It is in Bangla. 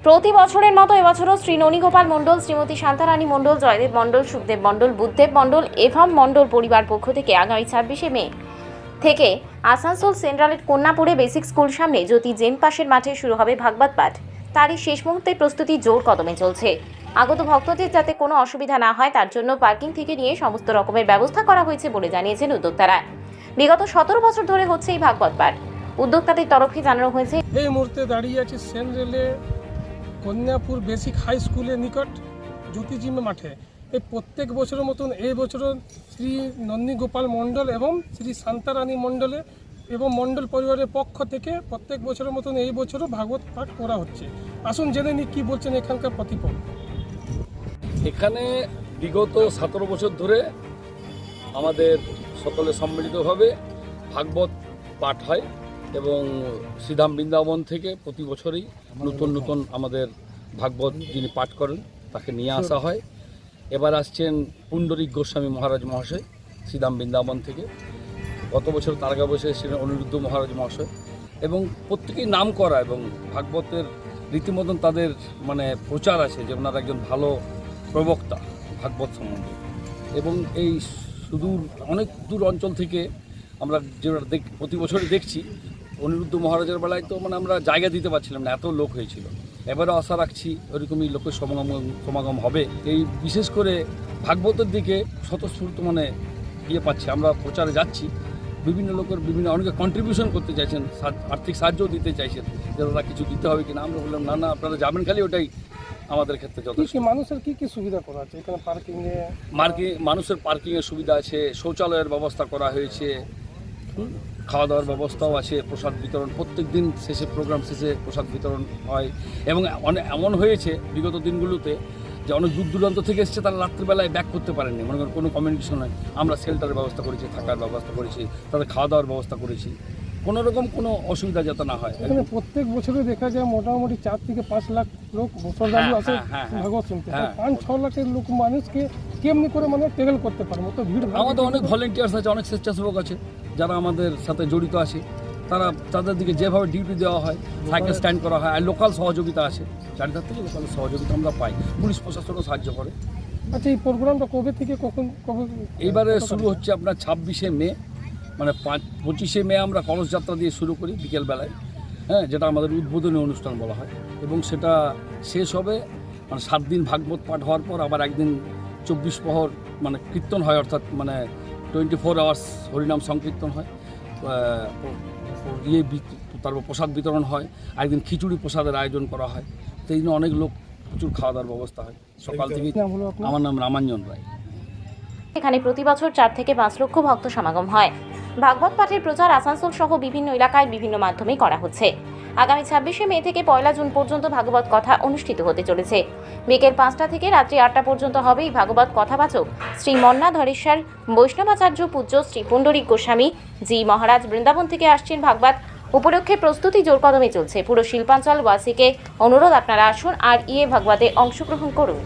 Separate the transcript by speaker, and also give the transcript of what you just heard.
Speaker 1: প্রতি বছরের মতো এবছরও শ্রী ননীগোপাল মণ্ডল, শ্রীমতী শান্তারানী মণ্ডল, জয়দেব মণ্ডল, সুখদেব মণ্ডল, বুদ্ধদেব মণ্ডল এভম মণ্ডল পরিবার পক্ষ থেকে আগামী 26শে মে থেকে আসানসোল সেন্ট্রালের কন্যাপুরে বেসিক স্কুল সামনে জ্যোতি জেন পাশের মাঠে শুরু হবে ভাগবত পাঠ। তারই শেষ মুহূর্তের প্রস্তুতি জোর কদমে চলছে। আগত ভক্তদের যাতে কোনো অসুবিধা না হয় তার জন্য পার্কিং থেকে নিয়ে সমস্ত রকমের ব্যবস্থা করা হয়েছে বলে জানিয়েছেন উদ্যোক্তারা। বিগত 17 বছর ধরে হচ্ছে এই ভাগবত পাঠ। উদ্যোক্তাদের তরফে জানানো হয়েছে,
Speaker 2: এই মুহূর্তে দাঁড়িয়ে আছি সেন্ট্রালে কন্যাপুর বেসিক হাই স্কুলের নিকট জ্যোতিজিম মাঠে। এই প্রত্যেক বছরের মতন এই বছরও শ্রী নন্দীগোপাল মণ্ডল এবং শ্রী শান্তারানী মণ্ডলে এবং মণ্ডল পরিবারের পক্ষ থেকে প্রত্যেক বছরের মতন এই বছরও ভাগবত পাঠ করা হচ্ছে। আসুন জেনে নিই কী বলছেন এখানকার প্রতিপক্ষ।
Speaker 3: এখানে বিগত 17 বছর ধরে আমাদের সকলে সম্মিলিতভাবে ভাগবত পাঠ হয় এবং শ্রীধাম বৃন্দাবন থেকে প্রতি বছরই নতুন নতুন আমাদের ভাগবত যিনি পাঠ করেন তাকে নিয়ে আসা হয়। এবার আসছেন পুণ্ডরিক গোস্বামী মহারাজ মহাশয় শ্রীধাম বৃন্দাবন থেকে। গত বছর তার আগে বছর ছিলেন অনিরুদ্ধ মহারাজ মহাশয় এবং প্রত্যেকেই নাম করা এবং ভাগবতের রীতিমতন তাদের প্রচার আছে যে ওনারা একজন ভালো প্রবক্তা ভাগবত সম্বন্ধে। এবং এই সুদূর অনেক দূর অঞ্চল থেকে আমরা যেটা প্রতি বছরই দেখছি, অনিরুদ্ধ মহারাজের বেলায় তো আমরা জায়গা দিতে পারছিলাম না, এত লোক হয়েছিল। এবারও আশা রাখছি ওরকমই লোকের সমাগম হবে। এই বিশেষ করে ভাগবতের দিকে স্বতঃস্ফূর্ত পাচ্ছি। আমরা প্রচারে যাচ্ছি, বিভিন্ন লোকের অনেকে কন্ট্রিবিউশন করতে চাইছেন, আর্থিক সাহায্য দিতে চাইছেন যে তারা কিছু দিতে হবে কিনা। আমরা বললাম না আপনারা যাবেন, খালি ওটাই আমাদের ক্ষেত্রে যথেষ্ট।
Speaker 2: মানুষের কি সুবিধা করা আছে এখানে?
Speaker 3: মানুষের পার্কিংয়ের সুবিধা আছে, শৌচালয়ের ব্যবস্থা করা হয়েছে, খাওয়া দাওয়ার ব্যবস্থাও আছে, প্রসাদ বিতরণ প্রত্যেক দিন শেষে, প্রোগ্রাম শেষে প্রসাদ বিতরণ হয়। এবং এমন হয়েছে বিগত দিনগুলোতে যে অনেক দূর দূরান্ত থেকে এসছে, তারা রাত্রিবেলায় ব্যাক করতে পারেননি, মনে করেন কোনো কমিউনিকেশন হয়, আমরা শেল্টারের ব্যবস্থা করেছি, থাকার ব্যবস্থা করেছি, তাদের খাওয়া দাওয়ার ব্যবস্থা করেছি, কোনো রকম কোনো অসুবিধা যাতে না হয়।
Speaker 2: এখানে প্রত্যেক বছরে দেখা যায় মোটামুটি 4 থেকে 5 লাখ লোক শ্রদ্ধালু আসে ভাগবত শুনতে। 5-6 লাখের লোক মানুষকে কেমনি করে ট্যাকেল করতে পারে? মতো ভিড়।
Speaker 3: আমাদের অনেক ভলেন্টিয়ার্স আছে, অনেক স্বেচ্ছাসেবক আছে যারা আমাদের সাথে জড়িত আছে। তাদের দিকে যেভাবে ডিউটি দেওয়া হয়, সাইকেল স্ট্যান্ড করা হয়, আর লোকাল সহযোগিতা আছে, চারিধার থেকে লোকাল সহযোগিতা আমরা পাই। পুলিশ প্রশাসনও সাহায্য করে।
Speaker 2: আচ্ছা, এই প্রোগ্রামটা কবে থেকে কবে?
Speaker 3: এইবারে শুরু হচ্ছে আপনার 26শে মে, 25শে মে আমরা কলস যাত্রা দিয়ে শুরু করি বিকেলবেলায়, যেটা আমাদের উদ্বোধনী অনুষ্ঠান বলা হয়। এবং সেটা শেষ হবে 7 দিন ভাগবত পাঠ হওয়ার পর আবার একদিন 24 প্রহর কীর্তন হয়, অর্থাৎ 24 আওয়ার্স হরিনাম সংকীর্তন হয়। তারপর প্রসাদ বিতরণ হয়, একদিন খিচুড়ি প্রসাদের আয়োজন করা হয়। সেই জন্য অনেক লোক, প্রচুর খাওয়া দাওয়ার ব্যবস্থা হয় সকাল থেকে। আমার নাম রামাঞ্জন রায়।
Speaker 1: এখানে প্রতি বছর 4 থেকে 5 লক্ষ ভক্ত সমাগম হয়। ভাগবত পাঠের প্রচার আসানসোল সহ বিভিন্ন এলাকায় বিভিন্ন মাধ্যমে করা হচ্ছে। আগামী 26শে মে থেকে 1 জুন পর্যন্ত ভাগবত কথা অনুষ্ঠিত হতে চলেছে। বিকেল 5টা থেকে রাত্রি 8টা পর্যন্ত হবে এই ভাগবত কথাবাচক। শ্রী মন্না ধরেশ্বর বৈষ্ণবাচার্য পূজ্য শ্রী পুণ্ডরিক গোস্বামী জি মহারাজ বৃন্দাবন থেকে আসছেন। ভাগবত উপলক্ষে প্রস্তুতি জোর কদমে চলছে। পুরো শিল্পাঞ্চল বাসীকে অনুরোধ, আপনারা আসুন আর ভাগবতে অংশগ্রহণ করুন।